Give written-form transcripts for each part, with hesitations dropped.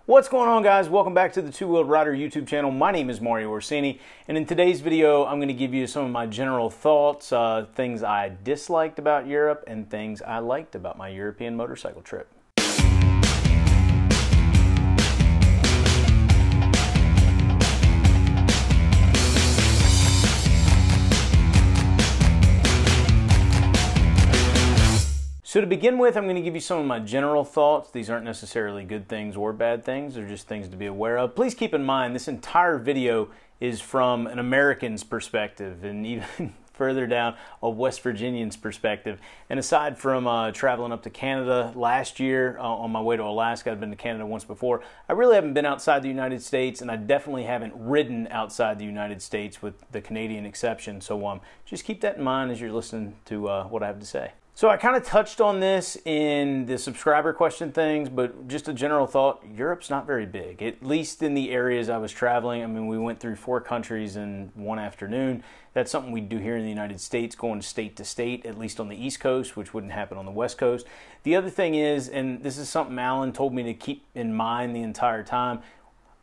What's going on, guys? Welcome back to the Two Wheeled Rider YouTube channel. My name is Mario Orsini, and in today's video I'm going to give you some of my general thoughts, things I disliked about Europe and things I liked about my European motorcycle trip. So to begin with, I'm going to give you some of my general thoughts. These aren't necessarily good things or bad things. They're just things to be aware of. Please keep in mind, this entire video is from an American's perspective and even further down, a West Virginian's perspective. And aside from traveling up to Canada last year on my way to Alaska, I've been to Canada once before, I really haven't been outside the United States, and I definitely haven't ridden outside the United States with the Canadian exception. So just keep that in mind as you're listening to what I have to say. So I kind of touched on this in the subscriber question things, but just a general thought, Europe's not very big, at least in the areas I was traveling. I mean, we went through 4 countries in one afternoon. That's something we do here in the United States, going state to state, at least on the East Coast, which wouldn't happen on the West Coast. The other thing is, and this is something Alan told me to keep in mind the entire time,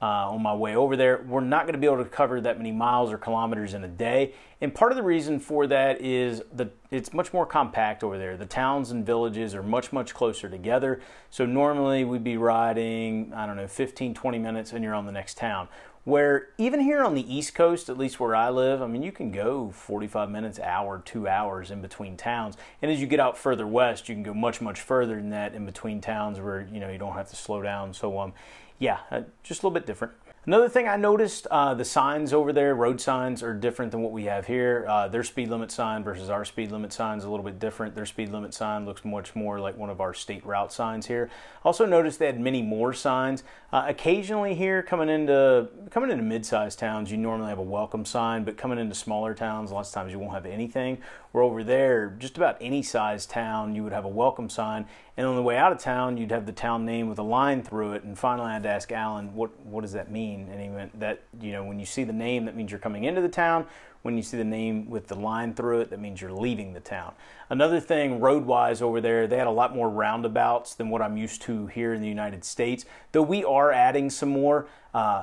on my way over there, we're not going to be able to cover that many miles or kilometers in a day. And part of the reason for that is it's much more compact over there. The towns and villages are much closer together. So normally we'd be riding, I don't know, 15, 20 minutes and you're on the next town. Where even here on the East Coast, at least where I live, I mean, you can go 45 minutes, hour, 2 hours in between towns. And as you get out further west, you can go much further than that in between towns where, you know, you don't have to slow down. So, yeah, just a little bit different. Another thing I noticed, the signs over there, road signs, are different than what we have here. Their speed limit sign versus our speed limit sign is a little bit different. Their speed limit sign looks much more like one of our state route signs here. Also noticed they had many more signs. Occasionally here, coming into mid-sized towns, you normally have a welcome sign, but coming into smaller towns, lots of times you won't have anything. Where over there, just about any size town, you would have a welcome sign, and on the way out of town, you'd have the town name with a line through it. And finally, I had to ask Alan, what does that mean? And he meant that, you know, when you see the name, that means you're coming into the town. When you see the name with the line through it, that means you're leaving the town. Another thing, road-wise over there, they had a lot more roundabouts than what I'm used to here in the United States. Though we are adding some more,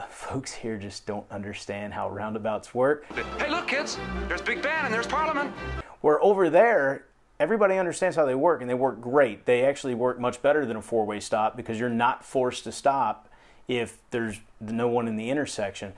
folks here just don't understand how roundabouts work. Hey, look, kids, there's Big Ben and there's Parliament. Where over there, everybody understands how they work, and they work great. They actually work much better than a 4-way stop because you're not forced to stop if there's no one in the intersection.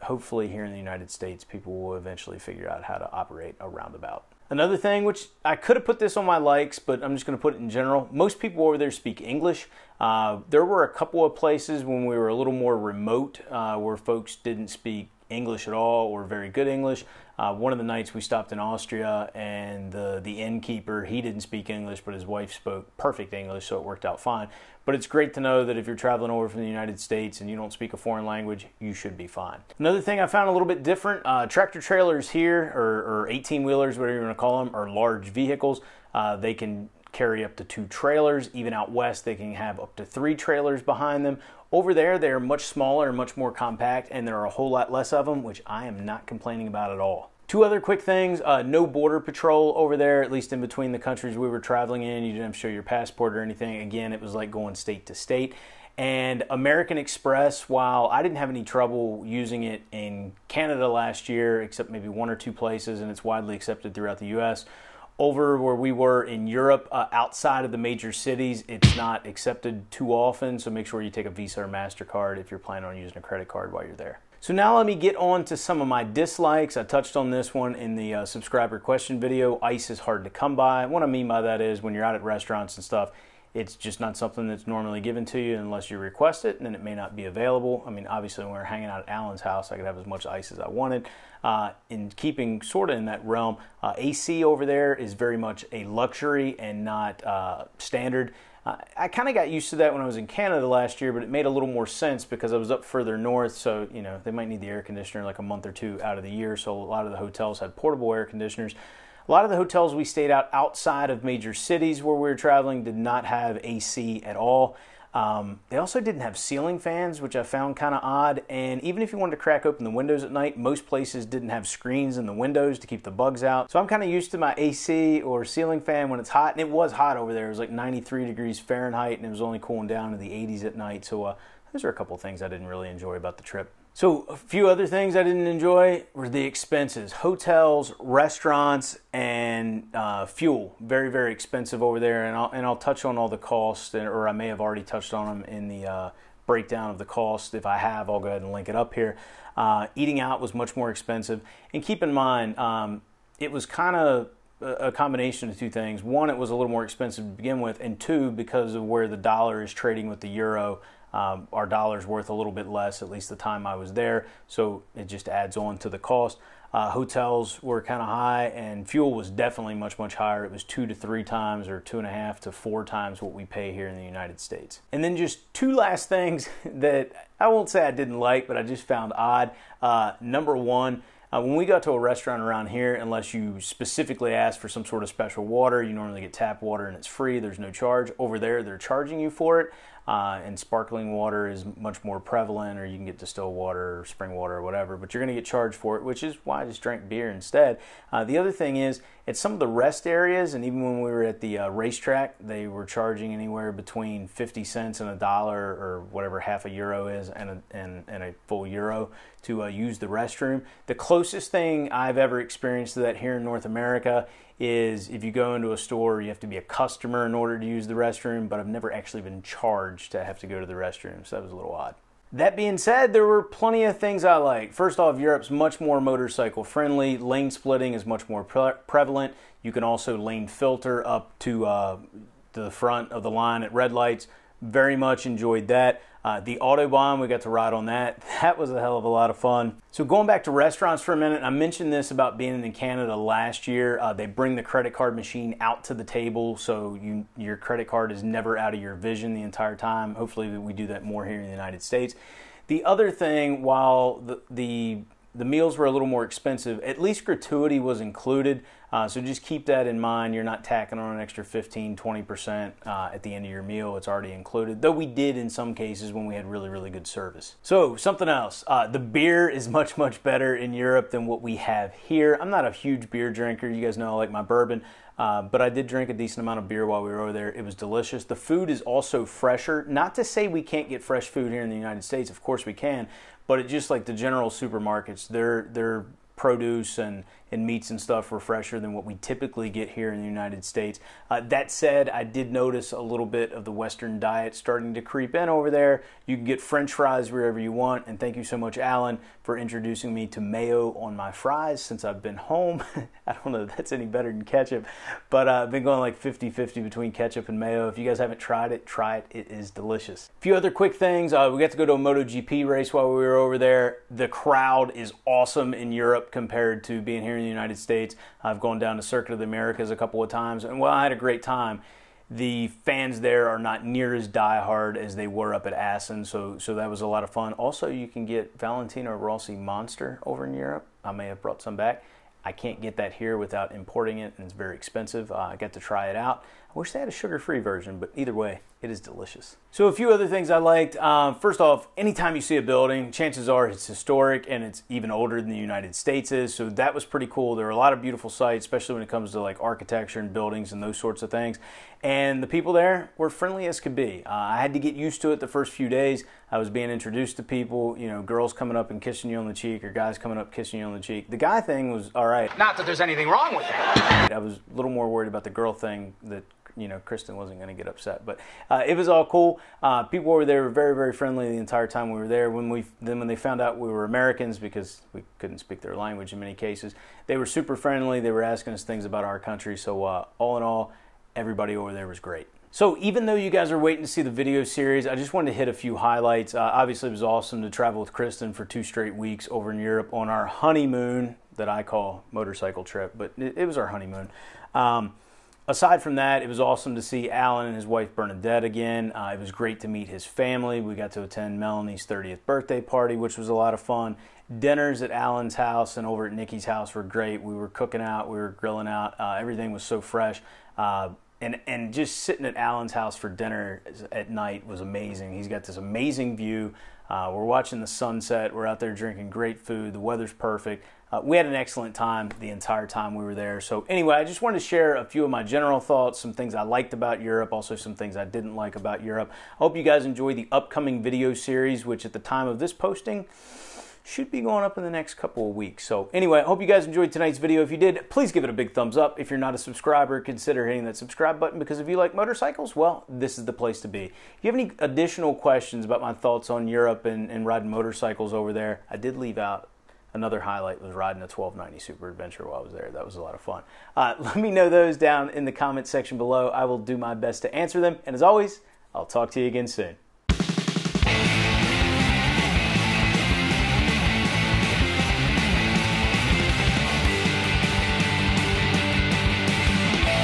Hopefully here in the United States, people will eventually figure out how to operate a roundabout. Another thing, which I could have put this on my likes, but I'm just going to put it in general. Most people over there speak English. There were a couple of places when we were a little more remote where folks didn't speak English at all or very good English. One of the nights we stopped in Austria, and the innkeeper, he didn't speak English, but his wife spoke perfect English, so it worked out fine. But it's great to know that if you're traveling over from the United States and you don't speak a foreign language, you should be fine. Another thing I found a little bit different, tractor trailers here, or 18-wheelers, whatever you want to call them, are large vehicles. They can carry up to 2 trailers. Even out west, they can have up to 3 trailers behind them. Over there, they're much smaller and much more compact, and there are a whole lot less of them, which I am not complaining about at all. 2 other quick things, no border patrol over there, at least in between the countries we were traveling in. You didn't have to show your passport or anything. Again, it was like going state to state. And American Express, while I didn't have any trouble using it in Canada last year, except maybe 1 or 2 places, and it's widely accepted throughout the U.S., over where we were in Europe, outside of the major cities, it's not accepted too often, so make sure you take a Visa or MasterCard if you're planning on using a credit card while you're there. So now let me get on to some of my dislikes. I touched on this one in the subscriber question video. Ice is hard to come by. What I mean by that is when you're out at restaurants and stuff, it's just not something that's normally given to you unless you request it, and then it may not be available. I mean, obviously, when we were hanging out at Alan's house, I could have as much ice as I wanted. In keeping sort of in that realm, AC over there is very much a luxury and not standard. I kind of got used to that when I was in Canada last year, but it made a little more sense because I was up further north, so, you know, they might need the air conditioner like a month or 2 out of the year, so a lot of the hotels had portable air conditioners. A lot of the hotels we stayed out outside of major cities where we were traveling did not have AC at all. They also didn't have ceiling fans, which I found kind of odd. And even if you wanted to crack open the windows at night, most places didn't have screens in the windows to keep the bugs out. So I'm kind of used to my AC or ceiling fan when it's hot. And it was hot over there. It was like 93 degrees Fahrenheit, and it was only cooling down to the 80s at night. So those are a couple things I didn't really enjoy about the trip. So a few other things I didn't enjoy were the expenses. Hotels, restaurants, and fuel. Very, very expensive over there. And I'll touch on all the costs, or I may have already touched on them in the breakdown of the cost. If I have, I'll go ahead and link it up here. Eating out was much more expensive. And keep in mind, it was kind of a combination of two things. One, it was a little more expensive to begin with. And two, because of where the dollar is trading with the euro, our dollar's worth a little bit less, at least the time I was there, so it just adds on to the cost. Hotels were kind of high, and fuel was definitely much, much higher. It was 2 to 3 times, or 2.5 to 4 times what we pay here in the United States. And then just two last things that I won't say I didn't like, but I just found odd. Number one, when we got to a restaurant around here, unless you specifically ask for some sort of special water, you normally get tap water and it's free, there's no charge. Over there, they're charging you for it. And sparkling water is much more prevalent, or you can get distilled water or spring water or whatever, but you're going to get charged for it, which is why I just drank beer instead. The other thing is, at some of the rest areas, and even when we were at the racetrack, they were charging anywhere between 50 cents and $1, or whatever half a euro is, and a full euro to use the restroom. The closest thing I've ever experienced to that here in North America is if you go into a store, you have to be a customer in order to use the restroom, but I've never actually been charged to have to go to the restroom, so that was a little odd. That being said, there were plenty of things I liked. First off, Europe's much more motorcycle friendly. Lane splitting is much more prevalent. You can also lane filter up to the front of the line at red lights. Very much enjoyed that. The Autobahn, we got to ride on that. That was a hell of a lot of fun. So going back to restaurants for a minute, I mentioned this about being in Canada last year. They bring the credit card machine out to the table, so your credit card is never out of your vision the entire time. Hopefully we do that more here in the United States. The other thing, while the meals were a little more expensive, at least gratuity was included. So just keep that in mind. You're not tacking on an extra 15, 20% at the end of your meal. It's already included, though we did in some cases when we had really, really good service. So something else, the beer is much, much better in Europe than what we have here. I'm not a huge beer drinker. You guys know I like my bourbon. But I did drink a decent amount of beer while we were over there. It was delicious. The food is also fresher. Not to say we can't get fresh food here in the United States. Of course we can. But it's just like the general supermarkets, their produce and meats and stuff were fresher than what we typically get here in the United States. That said, I did notice a little bit of the Western diet starting to creep in over there. You can get French fries wherever you want, and thank you so much, Alan, for introducing me to mayo on my fries since I've been home. I don't know if that's any better than ketchup, but I've been going like 50-50 between ketchup and mayo. If you guys haven't tried it, try it. It is delicious. A few other quick things. We got to go to a MotoGP race while we were over there. The crowd is awesome in Europe compared to being here in the United States. I've gone down to Circuit of the Americas a couple of times, and while I had a great time, the fans there are not near as diehard as they were up at Assen, so that was a lot of fun. Also, you can get Valentino Rossi Monster over in Europe. I may have brought some back. I can't get that here without importing it, and it's very expensive. I got to try it out. I wish they had a sugar-free version, but either way, it is delicious. So a few other things I liked. First off, anytime you see a building, chances are it's historic and it's even older than the United States is, so that was pretty cool. There are a lot of beautiful sites, especially when it comes to like architecture and buildings and those sorts of things. And the people there were friendly as could be. I had to get used to it the first few days. I was being introduced to people, you know, girls coming up and kissing you on the cheek, or guys coming up kissing you on the cheek. The guy thing was all right. Not that there's anything wrong with that. I was a little more worried about the girl thing, that, you know, Kristen wasn't going to get upset, but it was all cool. People over there were very, very friendly the entire time we were there. When they found out we were Americans, because we couldn't speak their language in many cases, they were super friendly. They were asking us things about our country. So all in all, everybody over there was great. So even though you guys are waiting to see the video series, I just wanted to hit a few highlights. Obviously, it was awesome to travel with Kristen for 2 straight weeks over in Europe on our honeymoon, that I call motorcycle trip, but it was our honeymoon. Aside from that, it was awesome to see Alan and his wife Bernadette again. It was great to meet his family. We got to attend Melanie's 30th birthday party, which was a lot of fun. Dinners at Alan's house and over at Nikki's house were great. We were cooking out, we were grilling out. Everything was so fresh. And just sitting at Alan's house for dinner at night was amazing. He's got this amazing view. We're watching the sunset. We're out there drinking great food. The weather's perfect. We had an excellent time the entire time we were there. So anyway, I just wanted to share a few of my general thoughts, some things I liked about Europe, also some things I didn't like about Europe. I hope you guys enjoy the upcoming video series, which at the time of this posting should be going up in the next couple of weeks. So anyway, I hope you guys enjoyed tonight's video. If you did, please give it a big thumbs up. If you're not a subscriber, consider hitting that subscribe button, because if you like motorcycles, well, this is the place to be. If you have any additional questions about my thoughts on Europe and riding motorcycles over there, I did leave out another highlight was riding a 1290 Super Adventure while I was there. That was a lot of fun. Let me know those down in the comment section below. I will do my best to answer them. And as always, I'll talk to you again soon.